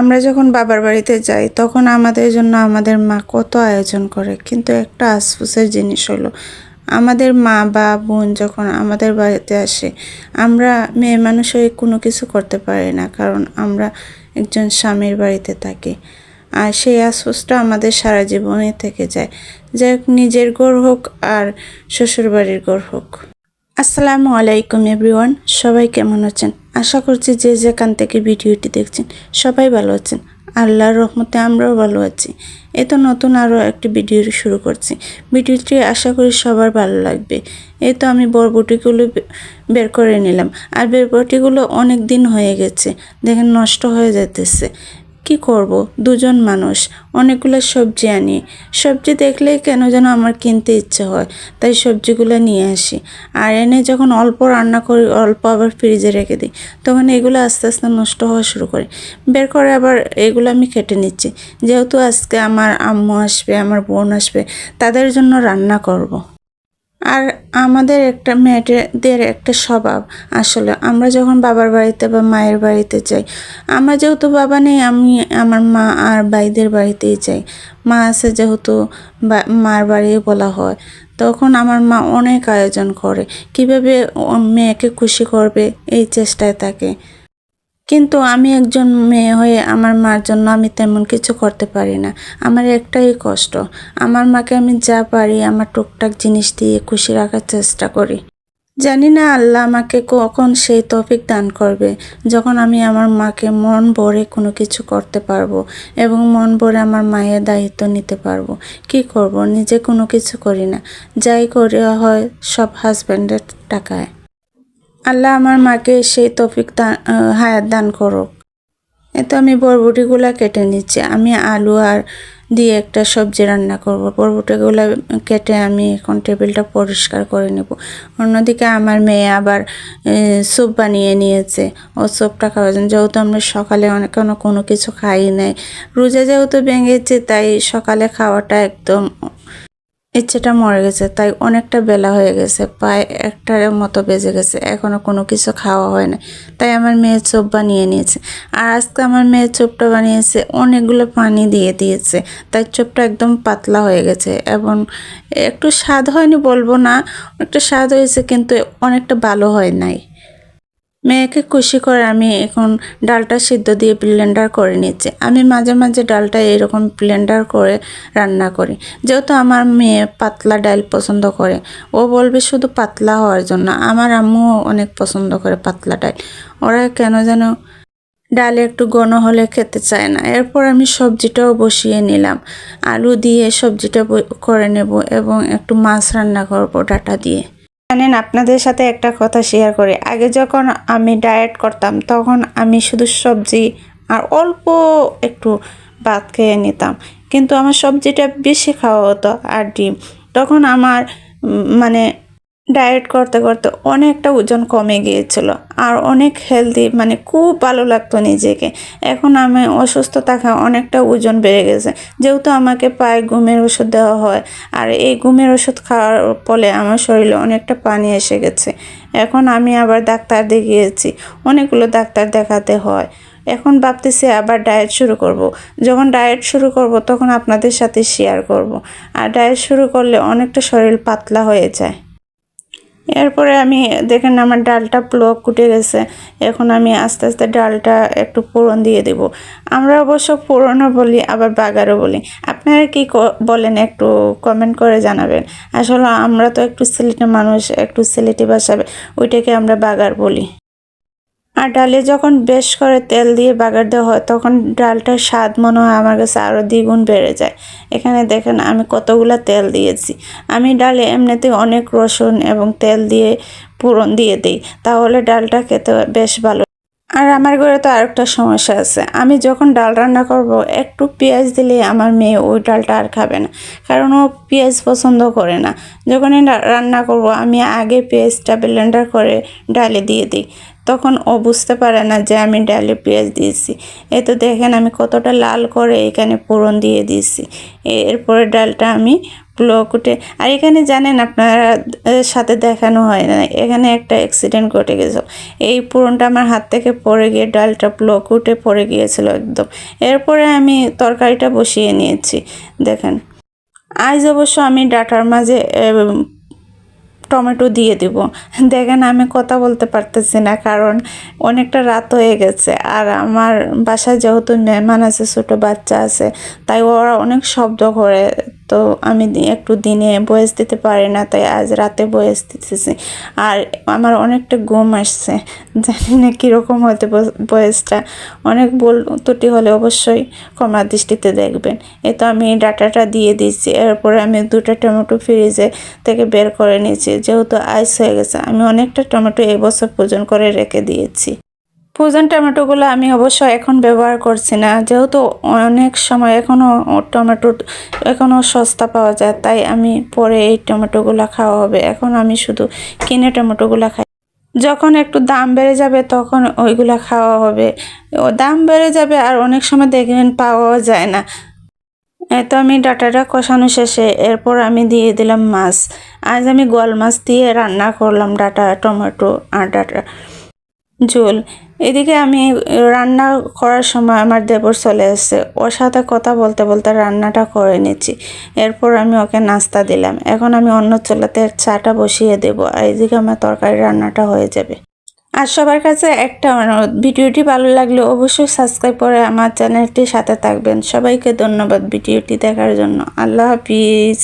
আমরা যখন বাবার বাড়িতে যাই তখন আমাদের জন্য আমাদের মা কত আয়োজন করে, কিন্তু একটা আফসোসের জিনিস হলো আমাদের মা বা বোন যখন আমাদের বাড়িতে আসে আমরা মেয়ে মানুষ হয়ে কোনো কিছু করতে পারি না, কারণ আমরা একজন স্বামীর বাড়িতে থাকি। আর সেই আফসোসটা আমাদের সারা জীবনে থেকে যায়, যাই হোক নিজের ঘর হোক আর শ্বশুরবাড়ির ঘর হোক। আসসালামু আলাইকুম এভরিওয়ান, সবাই কেমন আছেন? আশা করছি যে যেখান থেকে ভিডিওটি দেখছেন সবাই ভালো আছেন। আল্লাহর রহমতে আমরাও ভালো আছি। এই তো নতুন আরও একটি ভিডিও শুরু করছি। ভিডিওটি আশা করি সবার ভালো লাগবে। এই তো আমি বরবটিগুলো বের করে নিলাম, আর বরবটিগুলো অনেক দিন হয়ে গেছে, দেখেন নষ্ট হয়ে যেতেছে। কি করব, দুজন মানুষ, অনেকগুলো সবজি আনি। সবজি দেখলেই কেন যেন আমার কিনতে ইচ্ছে হয়, তাই সবজিগুলো নিয়ে আসি। আর এনে যখন অল্প রান্না করি, অল্প আবার ফ্রিজে রেখে দিই, তখন এগুলো আস্তে আস্তে নষ্ট হওয়া শুরু করে। বের করে আবার এগুলো আমি কেটে নিচ্ছি, যেহেতু আজকে আমার আম্মু আসবে, আমার বোন আসবে, তাদের জন্য রান্না করব। আর আমাদের একটা মেয়েদের একটা স্বভাব, আসলে আমরা যখন বাবার বাড়িতে বা মায়ের বাড়িতে যাই, আমার যেহেতু বাবা নেই, আমি আমার মা আর ভাইদের বাড়িতেই যাই। মা আছে যেহেতু মার বাড়ি বলা হয়, তখন আমার মা অনেক আয়োজন করে, কিভাবে মেয়েকে খুশি করবে এই চেষ্টায় থাকে। কিন্তু আমি একজন মেয়ে হয়ে আমার মার জন্য আমি তেমন কিছু করতে পারি না। আমার একটাই কষ্ট, আমার মাকে আমি যা পারি আমার টুকটাক জিনিস দিয়ে খুশি রাখার চেষ্টা করি। জানি না আল্লাহ আমাকে কখন সেই তৌফিক দান করবে, যখন আমি আমার মাকে মন ভরে কোনো কিছু করতে পারবো এবং মন ভরে আমার মায়ের দায়িত্ব নিতে পারবো। কি করব, নিজে কোনো কিছু করি না, যাই করি হয় সব হাজব্যান্ডের টাকায়। আল্লাহ আমার মাকে সেই তৌফিক হায়াত দান করুক। এতো আমি বরবটিগুলা কেটে নিচ্ছি। আমি আলু আর দিয়ে একটা সবজি রান্না করব। বরবটিগুলা কেটে আমি এখন টেবিলটা পরিষ্কার করে নেব। অন্যদিকে আমার মেয়ে আবার স্যুপ বানিয়ে নিয়েছে। ও স্যুপটা খাওয়ার জন্য, যেহেতু আমরা সকালে কোনো কিছু খাই নাই, রোজা যেহেতু ভেঙেছে, তাই সকালে খাওয়াটা একদম ইচ্ছেটা মরে গেছে। তাই অনেকটা বেলা হয়ে গেছে, প্রায় 1টার মতো বেজে গেছে, এখনও কোনো কিছু খাওয়া হয় না। তাই আমার মেয়ে চোপ বানিয়ে নিয়েছে। আর আজকে আমার মেয়ে চোপটা বানিয়েছে, অনেকগুলো পানি দিয়ে দিয়েছে, তাই চোপটা একদম পাতলা হয়ে গেছে এবং একটু স্বাদ হয়নি বলবো না, একটু স্বাদ হয়েছে, কিন্তু অনেকটা ভালো হয় নাই। মেয়েকে খুশি করে আমি এখন ডালটা সিদ্ধ দিয়ে ব্লেন্ডার করে নিচ্ছি। আমি মাঝে মাঝে ডালটা এরকম ব্লেন্ডার করে রান্না করি, যেহেতু আমার মেয়ে পাতলা ডাল পছন্দ করে। ও বলবে শুধু পাতলা হওয়ার জন্য, আমার আম্মুও অনেক পছন্দ করে পাতলা ডাল। ওরা কেন যেন ডাল একটু ঘন হলে খেতে চায় না। এরপর আমি সবজিটাও বসিয়ে নিলাম, আলু দিয়ে সবজিটা করে নেব এবং একটু মাছ রান্না করব ডাঁটা দিয়ে। জানেন, আপনাদের সাথে একটা কথা শেয়ার করি। আগে যখন আমি ডায়েট করতাম তখন আমি শুধু সবজি আর অল্প একটু ভাত খেয়ে নিতাম, কিন্তু আমার সবজিটা বেশি খাওয়া হতো আর ডিম। তখন আমার মানে ডায়েট করতে করতে অনেকটা ওজন কমে গিয়েছিল আর অনেক হেলদি, মানে খুব ভালো লাগতো নিজেকে। এখন আমি অসুস্থ থাকা অনেকটা ওজন বেড়ে গেছে, যেহেতু আমাকে পায়ে ঘুমের ওষুধ দেওয়া হয়। আর এই ঘুমের ওষুধ খাওয়ার ফলে আমার শরীরে অনেকটা পানি এসে গেছে। এখন আমি আবার ডাক্তার দেখিয়েছি, অনেকগুলো ডাক্তার দেখাতে হয়। এখন ভাবতেছি আবার ডায়েট শুরু করব। যখন ডায়েট শুরু করব তখন আপনাদের সাথে শেয়ার করব। আর ডায়েট শুরু করলে অনেকটা শরীর পাতলা হয়ে যায়। এরপরে আমি দেখেন আমার ডালটা পুরো ফুটে গেছে। এখন আমি আস্তে আস্তে ডালটা একটু ফোড়ন দিয়ে দেব। আমরা অবশ্য ফোড়নও বলি, আবার বাগারও বলি। আপনারা কি বলেন একটু কমেন্ট করে জানাবেন। আসলে আমরা তো একটু সিলেটি মানুষ, একটু সিলেটি ভাষা, ওইটাকে আমরা বাগার বলি। আর ডালে যখন বেশ করে তেল দিয়ে বাগার দেওয়া হয় তখন ডালটার স্বাদ মনে হয় আমার কাছে আরও দ্বিগুণ বেড়ে যায়। এখানে দেখেন আমি কতগুলো তেল দিয়েছি। আমি ডালে এমনিতে অনেক রসুন এবং তেল দিয়ে ফোড়ন দিয়ে দিই, তাহলে ডালটা খেতে বেশ ভালো। আর আমার ঘরে তো আরেকটা সমস্যা আছে, আমি যখন ডাল রান্না করব একটু পেঁয়াজ দিলে আমার মেয়ে ওই ডালটা আর খাবে না, কারণ ও পেঁয়াজ পছন্দ করে না। যখনই রান্না করব আমি আগে পেঁয়াজটা ব্লেন্ডার করে ডালে দিয়ে দিই, তখন ও বুঝতে পারে না যে আমি ডালে পেঁয়াজ দিয়েছি। এই তো দেখেন আমি কতটা লাল করে এখানে ফোড়ন দিয়ে দিয়েছি। এরপরে ডালটা আমি পোলাও কুটে, আর এখানে জানেন আপনারা সাথে দেখানো হয় না, এখানে একটা অ্যাক্সিডেন্ট ঘটে গেছে। এই ফোড়নটা আমার হাত থেকে পড়ে গিয়ে ডালটা পোলাও কুটে পড়ে গিয়েছিল একদম। এরপরে আমি তরকারিটা বসিয়ে নিয়েছি। দেখেন আজ অবশ্য আমি ডাটার মাঝে টমেটো দিয়ে দিব। দেখেন আমি কথা বলতে পারতেছি না, কারণ অনেকটা রাত হয়ে গেছে, আর আমার বাসায় যেহেতু মেহমান আছে, ছোটো বাচ্চা আছে, তাই ওরা অনেক শব্দ করে, তো আমি একটু দিনে ভয়েস দিতে পারি না, তাই আজ রাতে ভয়েস দিতেছি। আর আমার অনেকটা ঘুম আসছে, জানি না কীরকম হতে ভয়েসটা, অনেক ভুল ত্রুটি হলে অবশ্যই ক্ষমা দৃষ্টিতে দেখবেন। এই তো আমি ডাটাটা দিয়ে দিচ্ছি। এরপরে আমি 2টা টমেটো ফ্রিজে থেকে বের করে নিয়েছি, যেহেতু আইস হয়ে গেছে। আমি অনেকটা টমেটো এই বছর ফ্রোজেন করে রেখে দিয়েছি। ফ্রোজেন টমেটোগুলো আমি অবশ্য এখন ব্যবহার করছি না, যেহেতু অনেক সময় টমেটো এখনও সস্তা পাওয়া যায়, তাই আমি পরে এই টমেটোগুলো খাওয়া হবে। এখন আমি শুধু কিনে টমেটোগুলো খাই, যখন একটু দাম বেড়ে যাবে তখন ওইগুলা খাওয়া হবে। ও দাম বেড়ে যাবে, আর অনেক সময় দেখবেন পাওয়াও যায় না। তো আমি ডাটাটা কষানো শেষে এরপর আমি দিয়ে দিলাম মাছ। আজ আমি গোয়াল মাছ দিয়ে রান্না করলাম ডাটা, টমেটো আর ডাটা ঝোল। এদিকে আমি রান্না করার সময় আমার দেবর চলে এসেছে, ওর সাথে কথা বলতে বলতে রান্নাটা করে নিচ্ছি। এরপর আমি ওকে নাস্তা দিলাম। এখন আমি অন্য চুলাতে চাটা বসিয়ে দেব, আর এদিকে আমার তরকারি রান্নাটা হয়ে যাবে। আর সবার কাছে একটা অনুরোধ, ভিডিওটি ভালো লাগলে অবশ্যই সাবস্ক্রাইব করে আমার চ্যানেলটির সাথে থাকবেন। সবাইকে ধন্যবাদ ভিডিওটি দেখার জন্য। আল্লাহ হাফিজ।